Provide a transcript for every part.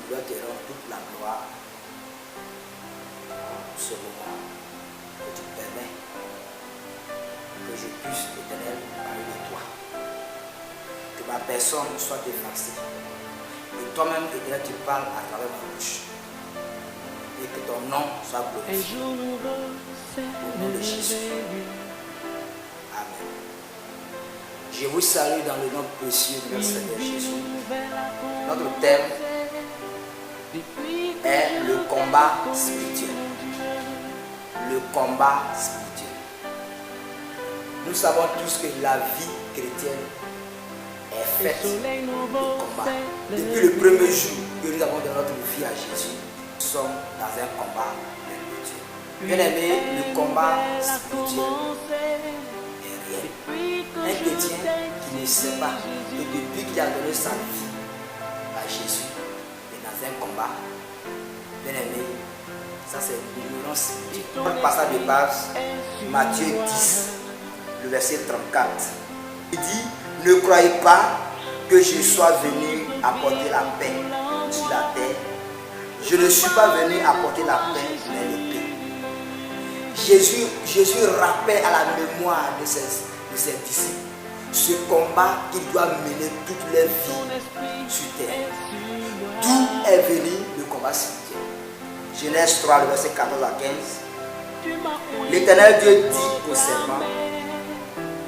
vouloir te rendre toute la gloire pour ce moment que tu permets que je puisse, Éternel, parler de toi. Que ma personne soit effacée. Et toi-même, Éternel, tu parles à travers ma bouche. Et que ton nom soit glorifié. Au nom de Jésus. Amen. Je vous salue dans le nom précieux de notre Seigneur Jésus. Notre thème est le combat spirituel. Le combat spirituel. Nous savons tous que la vie chrétienne est faite de combat. Depuis le premier jour que nous avons dans notre vie à Jésus, nous sommes dans un combat spirituel. Bien aimé, le combat spirituel est réel. Un chrétien qui ne sait pas que depuis qu'il a donné sa vie à Jésus, il est dans un combat. Bien aimé, ça c'est l'ignorance spirituelle. Le passage de base, Matthieu 10, le verset 34. Il dit, ne croyez pas que je sois venu apporter la paix sur la terre. Je ne suis pas venu apporter la paix, mais l'épée. Jésus rappelle à la mémoire de ses disciples ce combat qu'il doit mener toute leur vie sur terre. D'où est venu le combat spirituel? Genèse 3, le verset 14 à 15. L'Éternel Dieu dit au serpent,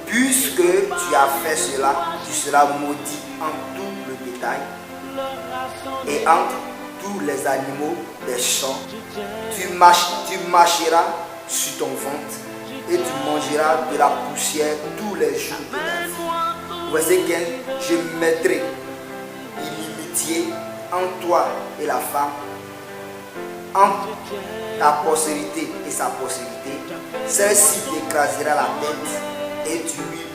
puisque tu as fait cela, tu seras maudit en tout le bétail et entre tous les animaux des champs. Tu marcheras sur ton ventre et tu mangeras de la poussière tous les jours de ta vie. Verset 15, je mettrai inimitié entre toi et la femme, entre ta postérité et sa postérité. Celle-ci t'écrasera la tête et tu lui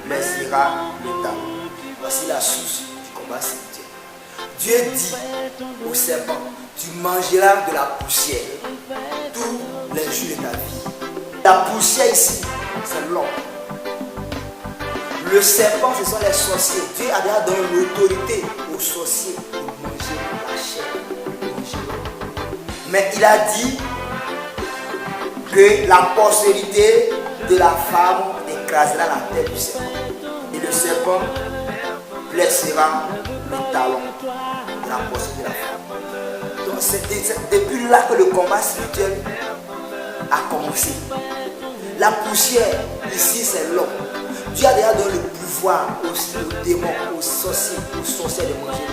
blesseras le talon. Voici la source du combat spirituel. Dieu dit au serpent, tu mangeras de la poussière tous les jours de ta vie. La poussière ici, c'est l'homme. Le serpent, ce sont les sorciers. Dieu a déjà donné l'autorité aux sorciers de manger la chair. Mais il a dit que la postérité de la femme écrasera la tête du serpent. Et le serpent blessera le talon de la postérité de la femme. Donc c'est depuis là que le combat spirituel a commencé. La poussière, ici c'est l'homme. Dieu a déjà donné le pouvoir aux démons, aux sorciers de manger.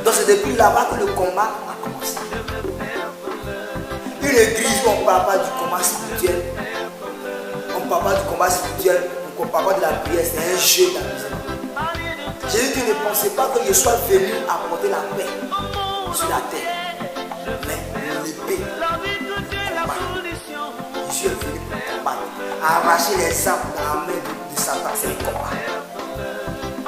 Donc c'est depuis là-bas que le combat a commencé. Une église où on ne parle pas du combat spirituel, on ne parle pas du combat spirituel, on ne parle pas de la prière, c'est un jeu d'amusement. Jésus dit, ne pensez pas que je sois venu apporter la paix sur la terre, mais l'épée, le combat. Jésus est venu pour combattre, arracher les âmes dans la main de Satan, c'est un combat.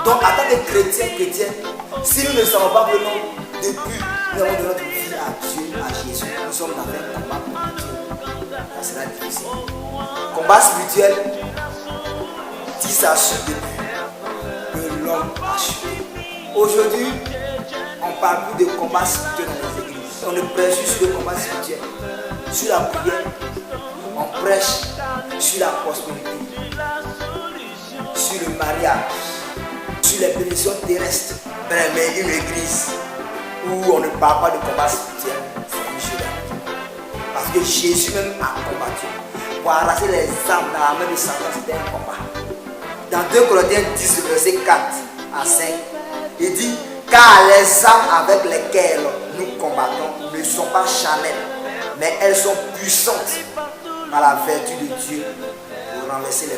Donc, en tant que chrétienne, si nous ne savons pas que non, depuis nous avons donné notre vie à Dieu, à Jésus, nous sommes dans un combat pour Dieu. Ça sera difficile. Combat spirituel, dit ça depuis que l'homme a chuté. Aujourd'hui, on ne parle plus de combat spirituel dans les églises. On ne prêche plus sur le combat spirituel, sur la prière. On prêche sur la prospérité, sur le mariage, sur les bénédictions terrestres. Mais une église où on ne parle pas de combat spirituel, c'est un jeu d'amusement. Parce que Jésus même a combattu. Pour arracher les âmes dans la main de Satan, c'était un combat. Dans 2 Corinthiens 10, verset 4 à 5, il dit, car les âmes avec lesquelles nous combattons ne sont pas charnelles, mais elles sont puissantes par la vertu de Dieu pour renverser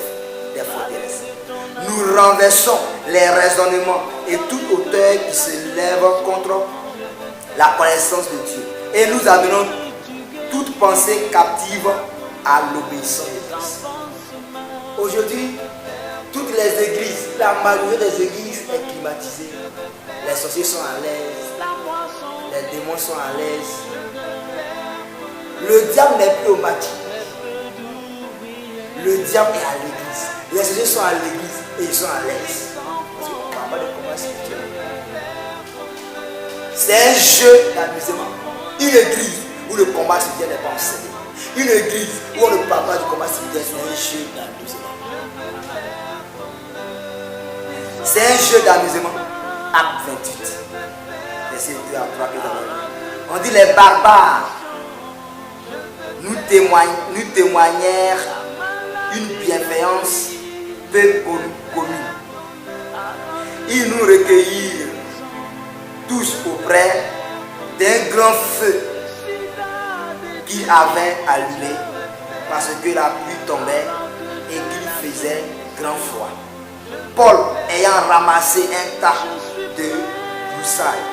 les forteresses. Nous renversons les raisonnements et toute hauteur qui se lève contre la connaissance de Dieu. Et nous amenons toute pensée captive à l'obéissance de Christ. Aujourd'hui, toutes les églises, la majorité des églises est climatisée. Les sorciers sont à l'aise, les démons sont à l'aise. Le diable n'est plus au maquis. Le diable est à l'église. Les sorciers sont à l'église et ils sont à l'aise. Parce qu'on ne parle pas de combat spirituel. C'est un jeu d'amusement. Une église où le combat spirituel n'est pas enseigné. Une église où on ne parle pas du combat spirituel, c'est un jeu d'amusement. C'est un jeu d'amusement. Acte 28. Verset 2 à 3 que nous avons lu. On dit les barbares nous témoignèrent une bienveillance peu commune. Ils nous recueillirent tous auprès d'un grand feu qu'ils avaient allumé parce que la pluie tombait et qu'il faisait grand froid. Paul, ayant ramassé un tas de broussailles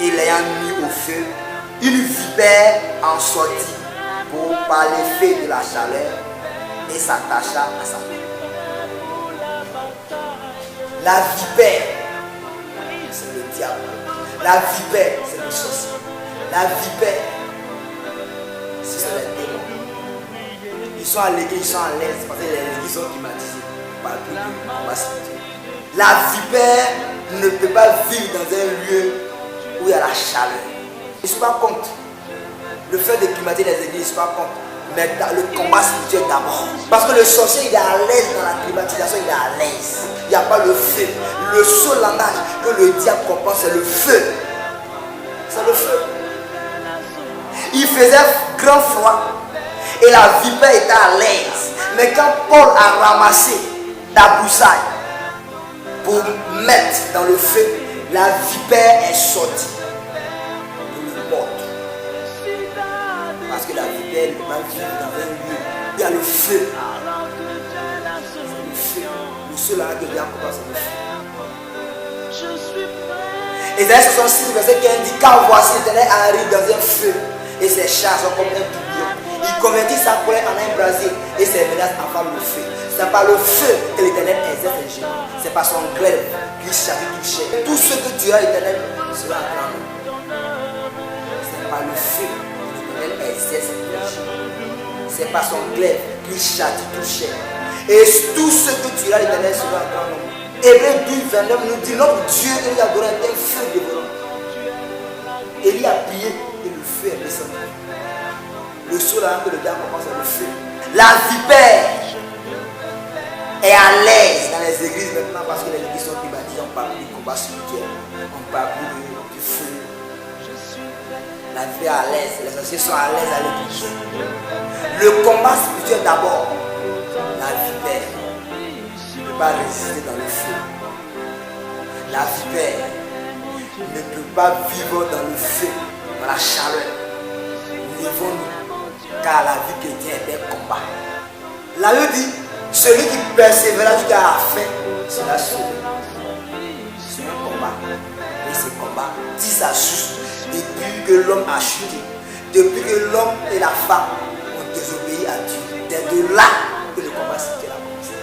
et l'ayant mis au feu, une vipère en sortit par l'effet de la chaleur et s'attacha à sa peau. La vipère, c'est le diable. La vipère, c'est le sorcier. La vipère, c'est les démons. Ils sont à l'église, ils sont à l'aise parce que les églises sont climatisées par plus de combat spirituel. La vipère ne peut pas vivre dans un lieu où il y a la chaleur. Je ne suis pas contre le fait de climatiser les églises, je ne suis pas contre. Mais le combat spirituel d'abord. Parce que le sorcier, il est à l'aise dans la climatisation, il est à l'aise. Il n'y a pas le feu. Le seul langage que le diable comprend, c'est le feu. C'est le feu. Il faisait grand froid et la vipère était à l'aise. Mais quand Paul a ramassé la broussaille pour mettre dans le feu, la vipère est sortie pour le mordre. Parce que la vipère ne peut pas vivre dans un lieu où il y a le feu. C'est le feu. Le seul langage que le diable comprend, c'est le feu. Ésaïe 66, verset 15 dit: car voici l'Éternel arrive dans un feu et ses chars sont comme un tourbillon. Il convertit sa colère en un brasier et ses menaces en flamme de feu. C'est par le feu que l'Éternel exerce les génies. C'est par son glaive qu'il châtie tout chair. Tout ce que tu as, l'Éternel, sera grand. C'est par le feu que l'Éternel exerce les génies. C'est par son glaive qu'il châtie tout chair. Et tout ce que tu as, l'Éternel, sera grand. Hébreux 12, 29 nous dit: notre Dieu que nous a donné un feu dévorant. Élie a prié et le feu est descendu. Le seul que le diable commence à le feu. La vipère est à l'aise dans les églises maintenant parce que les églises sont climatisées. On parle du combat spirituel, on parle du feu. La vipère est à l'aise, les sorciers sont à l'aise à l'église. Le combat spirituel d'abord, la vipère ne peut pas résister dans le feu. La vipère ne peut pas vivre dans le feu, dans la chaleur. Levons-nous, car la vie chrétienne est un combat. La Bible dit: celui qui persévérera jusqu'à la fin sera sauvé. C'est un combat. Et ce combat dit sa source depuis que l'homme a chuté, depuis que l'homme et la femme ont désobéi à Dieu. C'est de là que le combat spirituel a commencé.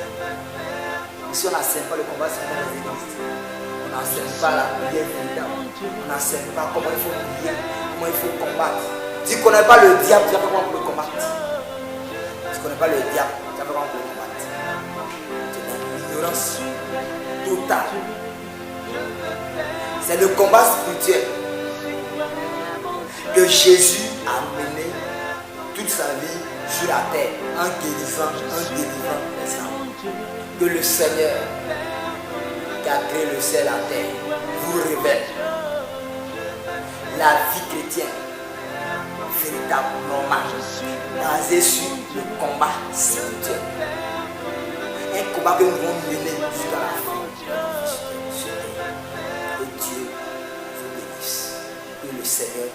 Si on n'enseigne pas le combat spirituel dans les églises, on n'enseigne pas la prière véritable, on n'enseigne pas comment il faut prier, comment il faut combattre. Tu ne connais pas le diable, tu vas faire comment pour le combattre. Tu ne connais pas le diable, tu vas faire comment pour le combattre. C'est dans l'ignorance totale. C'est le combat spirituel que Jésus a mené toute sa vie sur la terre en guérissant, en délivrant les âmes. Que le Seigneur qui a créé le ciel et la terre vous révèle la vie chrétienne véritable, normale, basée sur le combat spirituel. Un combat que nous devons mener jusqu'à la fin. Que Dieu vous bénisse. Que le Seigneur